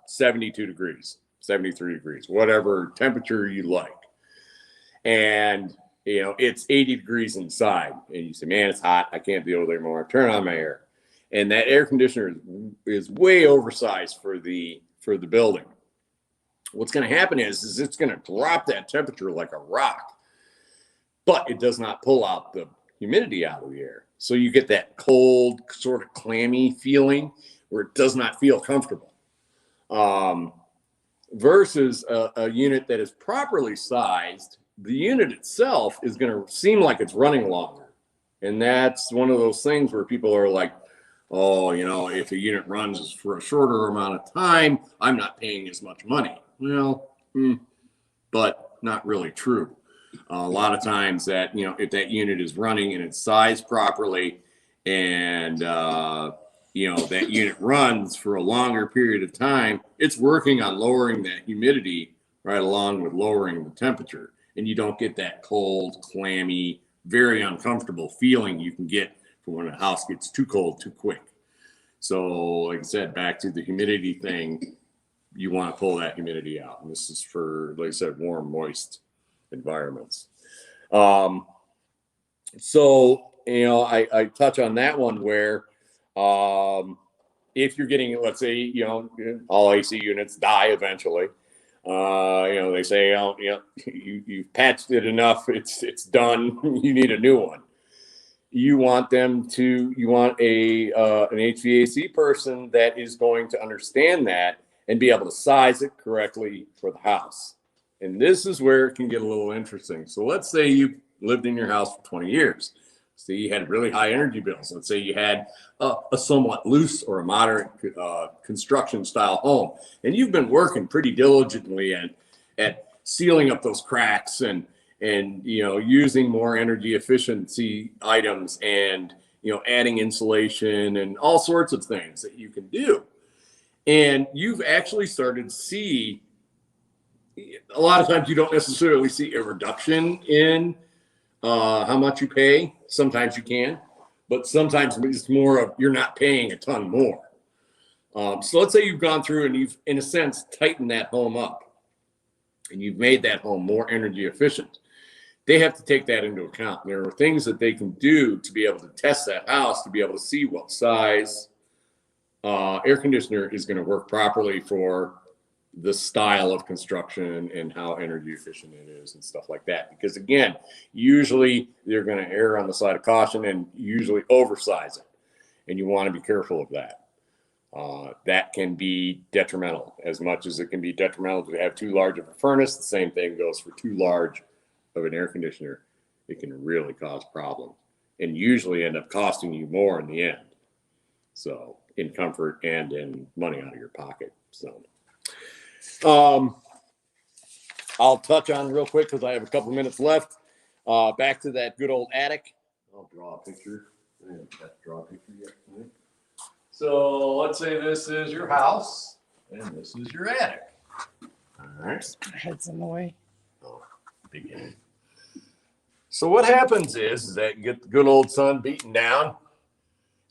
72 degrees, 73 degrees, whatever temperature you like. And, it's 80 degrees inside. And you say, man, it's hot. I can't deal with it anymore. Turn on my air. And that air conditioner is way oversized for the building. What's going to happen is it's going to drop that temperature like a rock, but it does not pull out the humidity out of the air. So you get that cold, sort of clammy feeling where it does not feel comfortable. Versus a unit that is properly sized, the unit itself is going to seem like it's running longer. And that's one of those things where people are like, oh, if a unit runs for a shorter amount of time, I'm not paying as much money. Well, but not really true. A lot of times that, if that unit is running and it's sized properly and, that unit runs for a longer period of time, it's working on lowering that humidity right along with lowering the temperature. And you don't get that cold, clammy, very uncomfortable feeling you can get from when a house gets too cold too quick. So like I said, back to the humidity thing, you want to pull that humidity out. And this is for, like I said, warm, moist environments. So, I touch on that one where if you're getting, let's say, all AC units die eventually. They say, you've patched it enough, it's done, you need a new one. You want an HVAC person that is going to understand that and be able to size it correctly for the house. And this is where it can get a little interesting. So let's say you lived in your house for 20 years. So you had really high energy bills. Let's say you had a somewhat loose or a moderate construction style home, and you've been working pretty diligently at sealing up those cracks and using more energy efficiency items and adding insulation and all sorts of things that you can do. And you've actually started to see, a lot of times you don't necessarily see a reduction in how much you pay. Sometimes you can, but sometimes it's more of you're not paying a ton more. So let's say you've gone through and you've, in a sense, tightened that home up and you've made that home more energy efficient. They have to take that into account. There are things that they can do to be able to test that house, to be able to see what size air conditioner is going to work properly for the style of construction and how energy efficient it is and stuff like that. Because again, usually they're going to err on the side of caution and usually oversize it. And you want to be careful of that. That can be detrimental as much as it can be detrimental to have too large of a furnace. The same thing goes for too large of an air conditioner. It can really cause problems and usually end up costing you more in the end. So in comfort and in money out of your pocket. So I'll touch on real quick because I have a couple minutes left. Back to that good old attic. I'll draw a picture. I haven't got to draw a picture yet tonight. So let's say this is your house and this is your attic. All right. My head's in the way. Oh, big head. So what happens is that you get the good old sun beating down,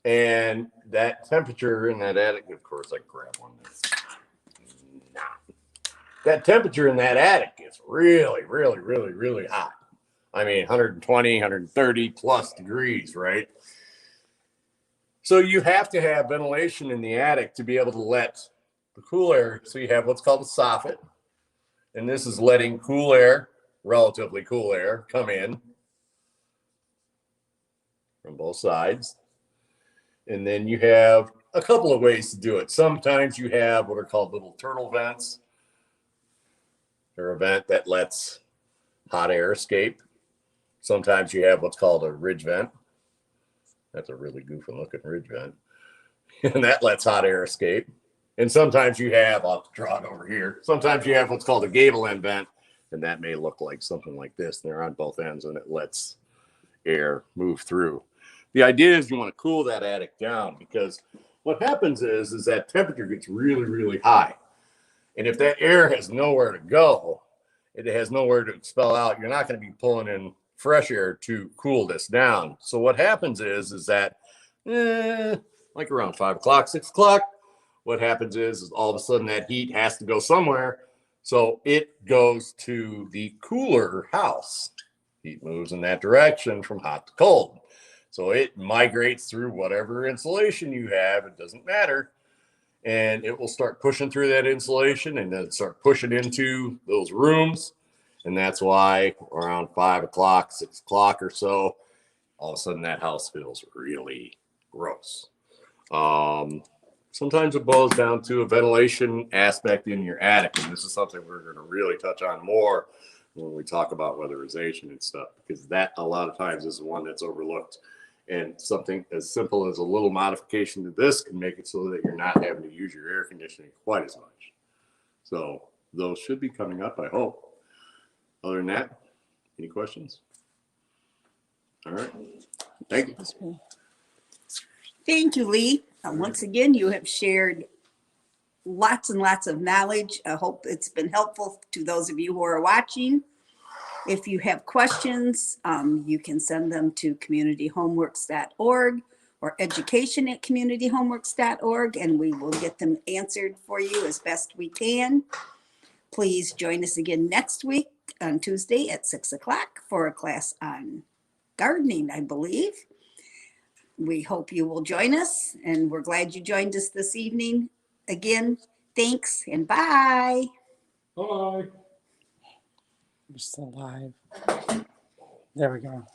and that temperature in that attic. Of course, I grab one. That temperature in that attic gets really, really, really, really hot. I mean, 120, 130 plus degrees, right? So you have to have ventilation in the attic to be able to let the cool air. So you have what's called a soffit. And this is letting cool air, relatively cool air, come in from both sides. And then you have a couple of ways to do it. Sometimes you have what are called little turtle vents. They're a vent that lets hot air escape. Sometimes you have what's called a ridge vent. That's a really goofy looking ridge vent. And that lets hot air escape. And sometimes you have, I'll draw it over here. Sometimes you have what's called a gable end vent. And that may look like something like this. They're on both ends and it lets air move through. The idea is you want to cool that attic down because what happens is that temperature gets really, really high. And if that air has nowhere to go, it has nowhere to expel out, you're not going to be pulling in fresh air to cool this down. So what happens is that like around 5 o'clock, 6 o'clock, what happens is all of a sudden that heat has to go somewhere. So it goes to the cooler house. Heat moves in that direction from hot to cold. So it migrates through whatever insulation you have. It doesn't matter. And it will start pushing through that insulation and then start pushing into those rooms. And that's why around 5 o'clock, 6 o'clock or so, all of a sudden that house feels really gross. Sometimes it boils down to a ventilation aspect in your attic. And this is something we're going to really touch on more when we talk about weatherization and stuff, because that a lot of times is the one that's overlooked. And something as simple as a little modification to this can make it so that you're not having to use your air conditioning quite as much. So those should be coming up, I hope. Other than that, any questions? All right. Thank you. Thank you, Lee. Once again, you have shared lots and lots of knowledge. I hope it's been helpful to those of you who are watching. If you have questions, you can send them to communityhomeworks.org or education@communityhomeworks.org, and we will get them answered for you as best we can. Please join us again next week on Tuesday at 6 o'clock for a class on gardening, I believe. We hope you will join us, and we're glad you joined us this evening. Again, thanks and bye. Bye. We're still live. There we go.